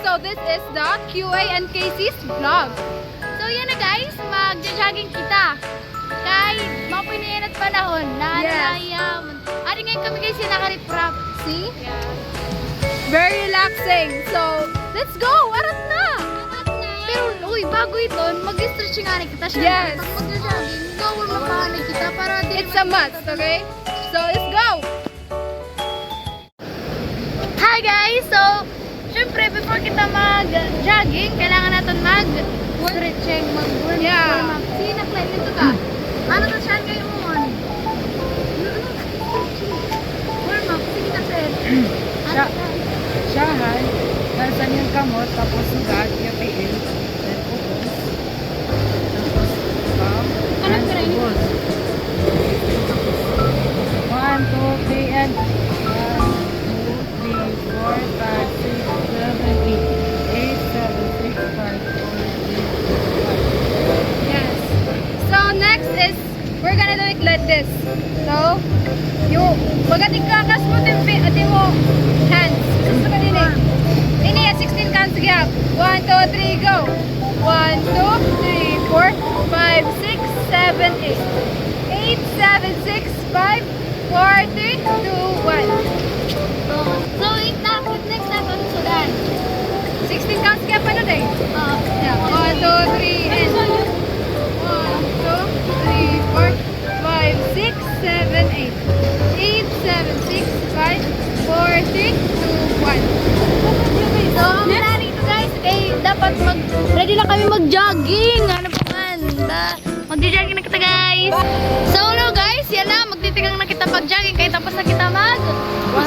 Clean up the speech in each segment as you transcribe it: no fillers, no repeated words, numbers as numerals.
So this is the QA and Casey's vlog. So yan na guys, magja-jogging kita. Kay mapunin at panahon na Ari ngayon kami guys yung nakarip-rap. See? Yeah. Very relaxing. So let's go! Arat na! Pero uy, bago ito, mag-stretching nga kita siya. Yes. Pag magja-jogging, gawin mapahanay kita para It's a must, okay? So let's go! Hi guys! So, syempre before kita mag-jogging, kailangan natin mag-stretching, mag-warm up. See, na-plan nito ka. Ano to siya ngayon mo? Warm up. Sige na, Fred. Syahan, nasan yung kamot, tapos sugat, yapiin, then ubos. Tapos bam, and ubos. 1, 2, 3, and 1, 2, 3, 4, 5, 6, 7, 8, 8, 7, 6, 5, 4, 3, 2, 1. Yes. So next is, we're gonna do it like this. So, magating kakas mo ati mo hands. Gusto ka din eh. Ini 16 counts gap. 1, 2, 3, go. 1, 2, 3, 4, 5, 6, 7, 8. 8, 7, 6, 5, 4, 3, 2, 1. So, next natin sudan. 16 counts gap ano day? Yeah. 1, 2, 3, and 1, 2, 3, 4, 5, 6, 7, 8. 8, 7, 6, 5, 4, 3, 2, 1. So, ang nangyari ito guys, dapat ready na kami mag-jogging. Ano pa man? Mag-jogging na kita guys. So, no guys, yan na. Magtitigang na kita pag-jogging. Kaya tapos na kita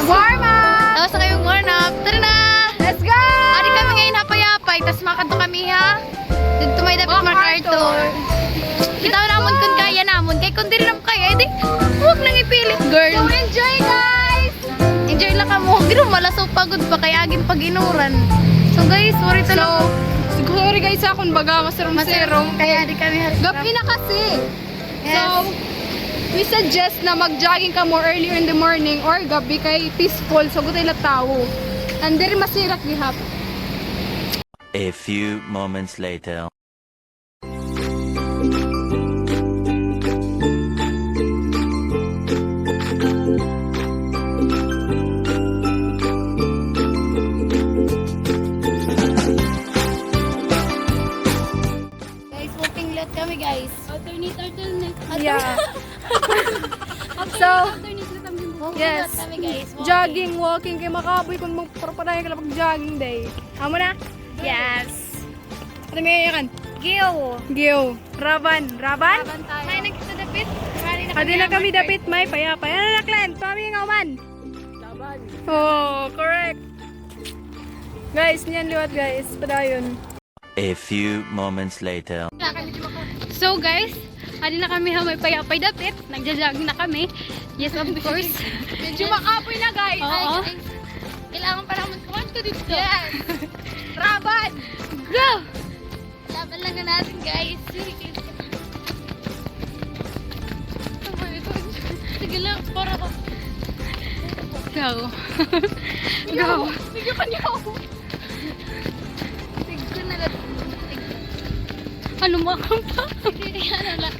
Warm up! Tapos na kayong warm up. Tara na! Let's go! Ari kami ngayon hapay-hapay. Tapos makanto kami ha. Dito may dapat MacArthur. Kita namon kung kaya namon. Kaya kung di rin naman kaya, edi huwag nang ipilit girl. So enjoy guys! Enjoy lang ka mo. Gino, malasaw pagod pa. Kaya agin pag-inuran. So guys, sorry talaga. Sorry guys sa akong baga maserong-serong. Kaya di kami harap. Gabi na kasi. Yes. So, we suggest na mag-jogging ka more earlier in the morning or gabi kay peaceful. So, gutay la tao. And diri masirak gihap. A few moments later. Guys, walking lot kami guys. Alternate. Yeah. So, Walking yes. lot kami guys. Jogging, walking kay makaboy kung magpapadayan ka lang pag-jogging day. Amo na? Yes. Ano may yakan? Gio. Raban. May nagkita dapit. Adi na kami dapit may payapay. Ano na Clan? Pami nga man. Oh, correct. Guys, niyan liwat guys. Padayon. A few moments later. So guys, adi na kami may payapay dapit. Nagja-jogging na kami. Yes, of course. Medyo makapoy na guys. Oo. Kailangan pa naman kumain ko dito. Yes. Raban. Go! Laban lang na natin guys. Sige lang, para ko. Go. Go. Medyo kanyaw. Sige ko na lang. Ano makam pa? Sige, ano lang.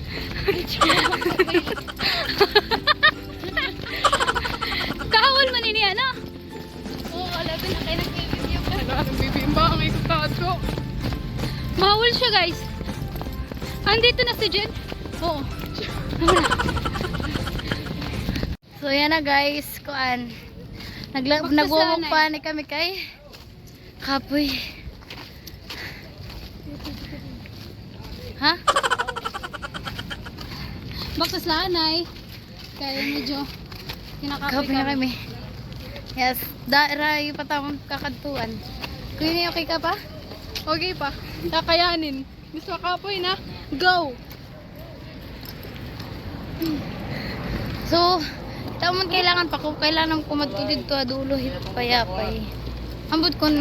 Kawal man ini ano? Oo, alabi na kayo nag-review ko. Bibimba ang ikutad ko. Bawal siya guys. Andito na si Jen. Oo. So yan na guys. Kuan. Nagwawag pa ni kami kay Kapoy. Ha? Baksas lanay. Kaya medyo kinakapoy Kapoy na kami. Yes. Rayo pa tamang kakantuan. Kuya, okay ka pa? Okay pa. Kakayanin. Miss Makapoy na. Go! So, tamon kailangan pa ko. Kailangan ko magtulid to adulo payapay. Ambot kon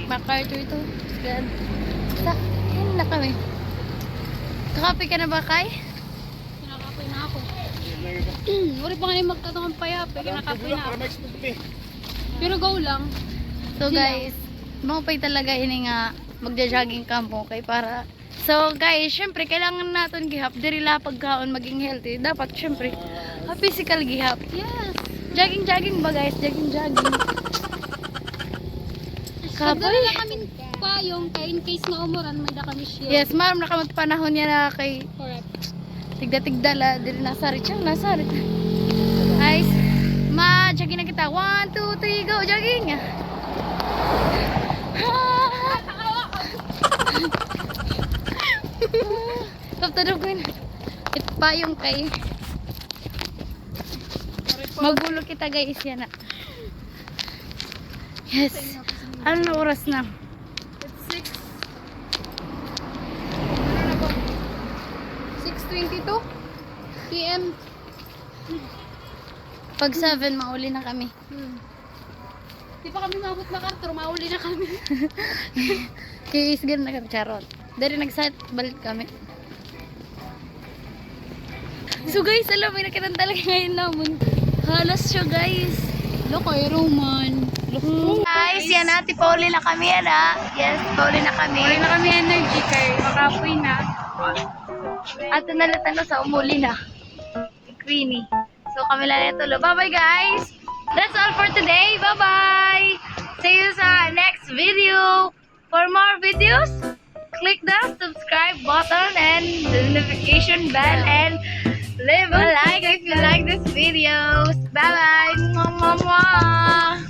MacArthur ito. God. Sa, yan na kami. Kakapoy ka na ba kay? Kinakapoy na ako. Wala pa nga magtatawang payapay. Kinakapoy na ako. Pero go lang. So guys, Maupay talaga ini nga magja-jogging ka mo kay para. So guys, syempre kailangan naton gihap diri la pagkaon maging healthy. Dapat syempre physical gihap. Yes. Jogging ba guys? Jogging. Kapoy. na kami payong kay in case na umuran may da kami shield. Yes, ma'am, nakamot panahon niya na kay Correct. tigda-tigda la diri nasarit siya, nasarit. Guys, jogging na kita. 1 2 3 go jogging. Kaptado ko yun. Payong kay magulo kita guys yan na. Yes. Ano na oras na? It's 6:22 PM. Pag 7 mauli na kami. Di pa kami mabot na karto, mauli na kami. Kaya isgan na kami charot. Dari nag-set balik kami. So guys, alam mo nakita talaga ngayon naman. Halos siya guys. Loko, Roman. Guys, yan na, pauli na kami yan ha. Yes, pauli na kami. Pauli na kami energy kay makapoy na. At nalatano sa umuli na. Queenie. So kami lang ito. Bye-bye guys. That's all for today. Bye-bye. See you sa next video. For more videos, click the subscribe button and the notification bell and leave a like if you like this videos. Bye-bye. Mwah, mwah, mwah.